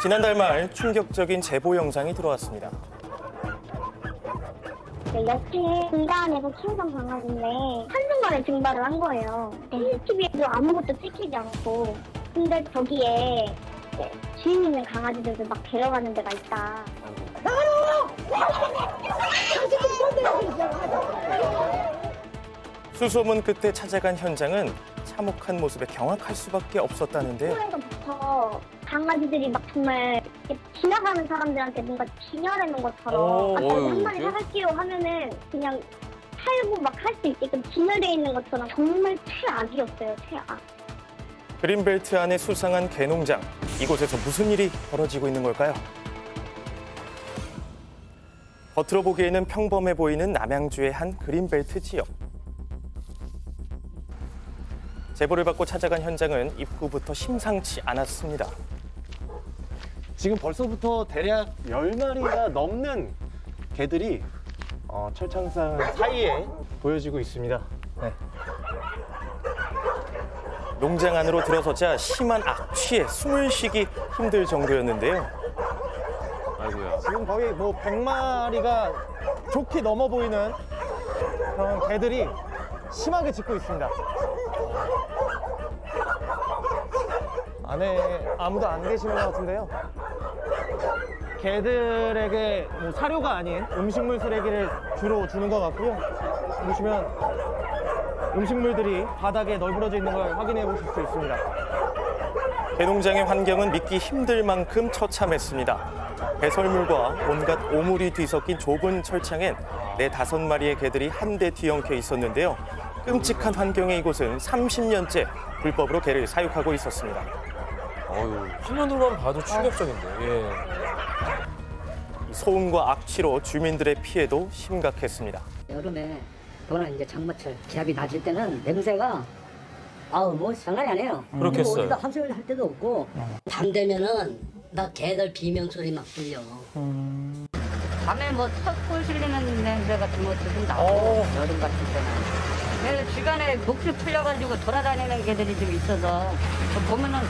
지난달 말 충격적인 제보 영상이 들어왔습니다. 옆에 공간에서 키우던 강아지인데 한순간에 증발을 한 거예요. CCTV에도 아무것도 찍히지 않고. 근데 저기에 주인 있는 강아지들도 막 데려가는 데가 있다. 수소문 끝에 찾아간 현장은 참혹한 모습에 경악할 수밖에 없었다는데요. 그래서부터 강아지들이 막 정말 이렇게 지나가는 사람들한테 뭔가 진열하는 것처럼 한 마리 사갈게요 하면은 그냥 살고 막 할 수 있게끔 진열되어 있는 것처럼 정말 최악이었어요, 최악. 그린벨트 안에 수상한 개농장. 이곳에서 무슨 일이 벌어지고 있는 걸까요? 겉으로 보기에는 평범해 보이는 남양주의 한 그린벨트 지역. 제보를 받고 찾아간 현장은 입구부터 심상치 않았습니다. 지금 벌써부터 대략 10마리가 넘는 개들이 철창상 사이에 보여지고 있습니다. 네. 농장 안으로 들어서자 심한 악취에 숨을 쉬기 힘들 정도였는데요. 아이고야. 지금 거의 뭐 100마리가 좋게 넘어 보이는 그런 개들이 심하게 짖고 있습니다. 안에 아무도 안 계시는 것 같은데요. 개들에게 뭐 사료가 아닌 음식물 쓰레기를 주로 주는 것 같고요. 보시면 음식물들이 바닥에 널브러져 있는 걸 확인해 보실 수 있습니다. 개농장의 환경은 믿기 힘들 만큼 처참했습니다. 배설물과 온갖 오물이 뒤섞인 좁은 철창엔 4~5마리의 개들이 한데 뒤엉켜 있었는데요. 끔찍한 환경의 이곳은 30년째 불법으로 개를 사육하고 있었습니다. 화면으로만 봐도 충격적인데. 예. 소음과 악취로 주민들의 피해도 심각했습니다. 여름에 더나 이제 장마철 기압이 낮을 때는 냄새가 뭐 장난이 아니에요. 그렇겠어요. 어디다 한소리 할 데도 없고 밤 되면은 나 개들 비명 소리 막 들려. 밤에 뭐 턱골 실리는 냄새 같은 거 조금 나고 여름 같은 때는. 그래서 주변에 목줄 풀려가지고 돌아다니는 개들이 좀 있어서 보면은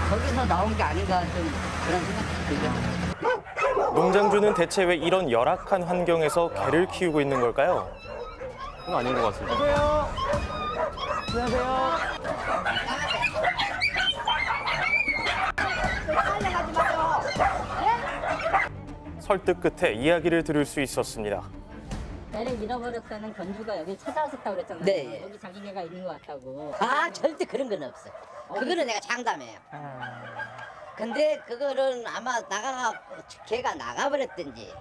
거기서 나온 게 아닌가 좀 그런 생각이 들죠. 농장주는 대체 왜 이런 열악한 환경에서 개를 키우고 있는 걸까요? 그건 아닌 것 같습니다. 안녕하세요. 설득 끝에 이야기를 들을 수 있었습니다. 개를 잃어버렸다는 견주가 여기 찾아왔었다고 그랬잖아요. 네. 여기 자기 개가 있는 것 같다고. 절대 그런 건 없어. 그거는 내가 장담해요. 근데 그거는 아마 걔가 나가버렸든지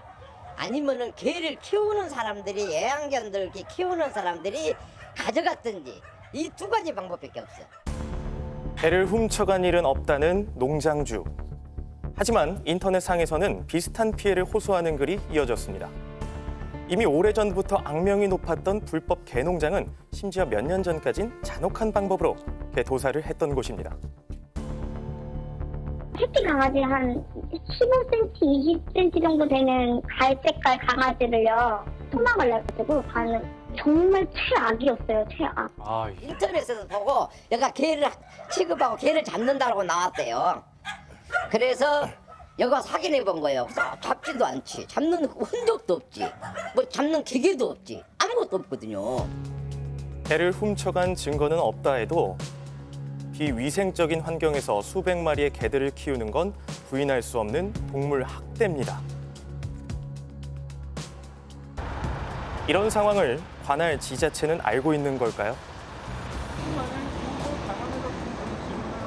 아니면은 개를 키우는 사람들이 애완견들 이렇게 키우는 사람들이 가져갔든지 이 두 가지 방법밖에 없어. 개를 훔쳐간 일은 없다는 농장주. 하지만 인터넷상에서는 비슷한 피해를 호소하는 글이 이어졌습니다. 이미 오래전부터 악명이 높았던 불법 개농장은 심지어 몇 년 전까진 잔혹한 방법으로 개 도살을 했던 곳입니다. 새끼 강아지 한 15cm, 20cm 정도 되는 갈색깔 강아지를요, 토막을 내가지고 가는 정말 최악이었어요, 최악. 인터넷에서 보고 내가 개를 취급하고 개를 잡는다고 나왔대요. 그래서 여기 와서 확인해 본 거예요. 잡지도 않지. 잡는 흔적도 없지. 뭐 잡는 기계도 없지. 아무것도 없거든요. 개를 훔쳐간 증거는 없다 해도 비위생적인 환경에서 수백 마리의 개들을 키우는 건 부인할 수 없는 동물 학대입니다. 이런 상황을 관할 지자체는 알고 있는 걸까요?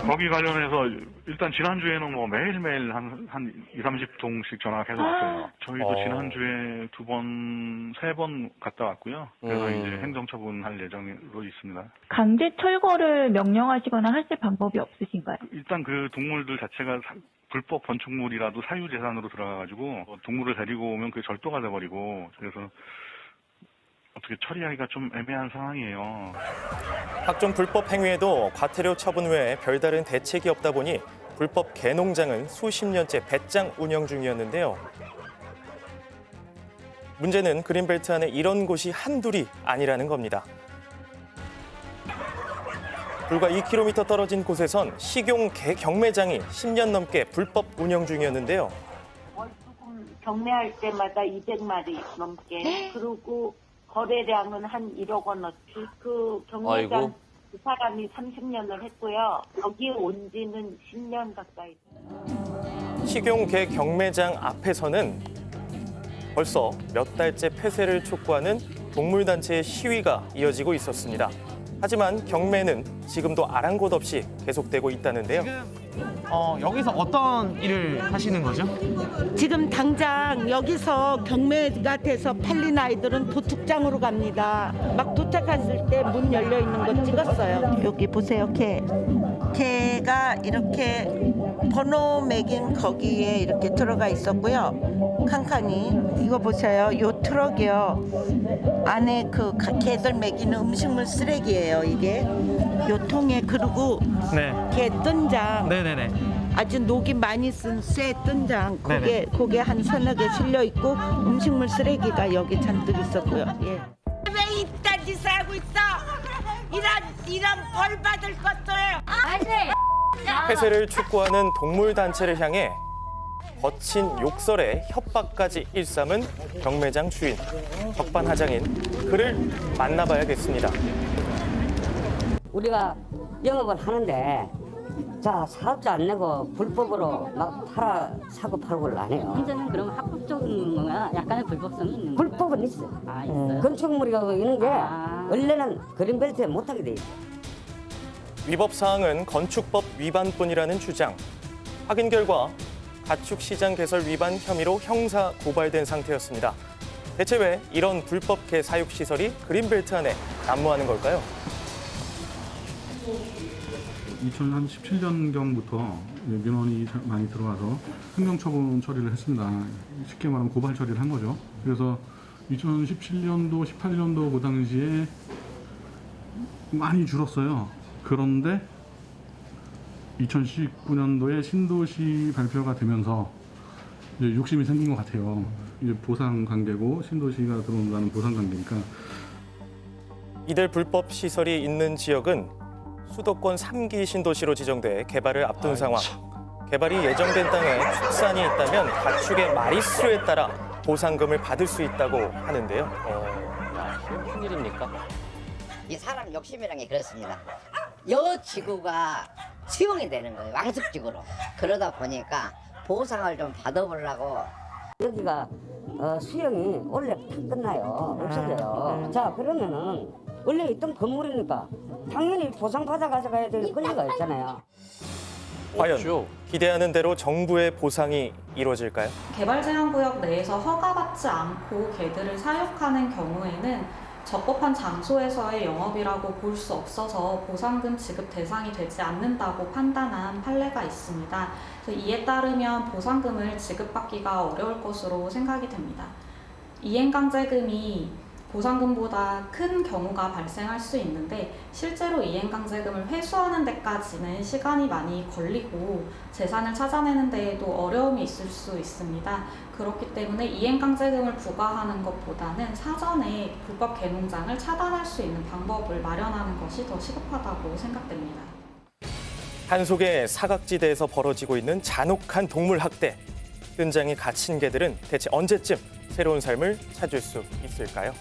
거기 관련해서 일단 지난주에는 뭐 매일매일 한 20~30통씩 전화가 계속 왔어요. 저희도 지난주에 2번, 3번 갔다 왔고요. 그래서 이제 행정처분할 예정으로 있습니다. 강제 철거를 명령하시거나 하실 방법이 없으신가요? 일단 그 동물들 자체가 불법 건축물이라도 사유재산으로 들어가가지고 동물을 데리고 오면 그게 절도가 돼버리고 그래서 어떻게 처리하기가 좀 애매한 상황이에요. 각종 불법 행위에도 과태료 처분 외에 별다른 대책이 없다 보니 불법 개농장은 수십 년째 배짱 운영 중이었는데요. 문제는 그린벨트 안에 이런 곳이 한둘이 아니라는 겁니다. 불과 2km 떨어진 곳에선 식용 개 경매장이 10년 넘게 불법 운영 중이었는데요. 조금 경매할 때마다 200마리 넘게 그리고 거래량은 한 1억 원어치. 그 경매장 아이고. 그 사람이 30년을 했고요. 거기에 온 지는 10년 가까이. 식용 개 경매장 앞에서는 벌써 몇 달째 폐쇄를 촉구하는 동물단체의 시위가 이어지고 있었습니다. 하지만 경매는 지금도 아랑곳 없이 계속되고 있다는데요. 여기서 어떤 일을 하시는 거죠? 지금 당장 여기서 경매가 돼서 팔린 아이들은 도축장으로 갑니다. 막 도착했을 때 문 열려 있는 거 찍었어요. 여기 보세요, 개가 이렇게 번호 매긴 거기에 이렇게 들어가 있었고요. 칸칸이 이거 보세요. 요 트럭이요. 안에 그 개들 매기는 음식물 쓰레기예요. 이게 요 통에 그리고 네. 개 뜬장. 네네네. 아주 녹이 많이 쓴 쇠 뜬장 네네. 고개 한 서너 개 실려 있고 음식물 쓰레기가 여기 잔뜩 있었고요. 예. 왜 이딴 짓을 하고 있어? 이런 벌 받을 것들. 폐쇄를 촉구하는 동물단체를 향해 거친 욕설에 협박까지 일삼은 경매장 주인, 적반하장인 그를 만나봐야겠습니다. 우리가 영업을 하는데 자 사업자 안 내고 불법으로 막 사고 팔고를 안 해요. 현재는 그럼 합법적인 거야? 약간의 불법성이 있는 거예요? 불법은 있어요. 아, 있어요? 건축물이가 있는 게 아. 원래는 그린벨트에 못하게 돼 있어요. 위법 사항은 건축법 위반뿐이라는 주장. 확인 결과 가축 시장 개설 위반 혐의로 형사 고발된 상태였습니다. 대체 왜 이런 불법 개 사육 시설이 그린벨트 안에 난무하는 걸까요? 2017년경부터 민원이 많이 들어와서 행정처분 처리를 했습니다. 쉽게 말하면 고발 처리를 한 거죠. 그래서 2017년도, 18년도 그 당시에 많이 줄었어요. 그런데 2019년도에 신도시 발표가 되면서 이제 욕심이 생긴 것 같아요. 이제 보상 관계고 신도시가 들어온다는 보상 관계니까. 이들 불법 시설이 있는 지역은 수도권 3기 신도시로 지정돼 개발을 앞둔 상황. 개발이 예정된 땅에 축산이 있다면 가축의 마리수에 따라 보상금을 받을 수 있다고 하는데요. 무슨 일입니까? 이 사람 욕심이란 게 그렇습니다. 여 지구가 수용이 되는 거예요. 왕습지구로. 그러다 보니까 보상을 좀 받아보려고. 여기가 수영이 원래 다 끝나요. 없어져요. 자 그러면은 원래 있던 건물이니까 당연히 보상 받아 가져가야 될 권리가 있잖아요. 과연 기대하는 대로 정부의 보상이 이루어질까요? 개발제한구역 내에서 허가받지 않고 개들을 사육하는 경우에는 적법한 장소에서의 영업이라고 볼 수 없어서 보상금 지급 대상이 되지 않는다고 판단한 판례가 있습니다. 그래서 이에 따르면 보상금을 지급받기가 어려울 것으로 생각이 됩니다. 이행강제금이 보상금보다 큰 경우가 발생할 수 있는데 실제로 이행강제금을 회수하는 데까지는 시간이 많이 걸리고 재산을 찾아내는 데에도 어려움이 있을 수 있습니다. 그렇기 때문에 이행강제금을 부과하는 것보다는 사전에 불법 개농장을 차단할 수 있는 방법을 마련하는 것이 더 시급하다고 생각됩니다. 산속의 사각지대에서 벌어지고 있는 잔혹한 동물 학대. 끈장이 갇힌 개들은 대체 언제쯤 새로운 삶을 찾을 수 있을까요?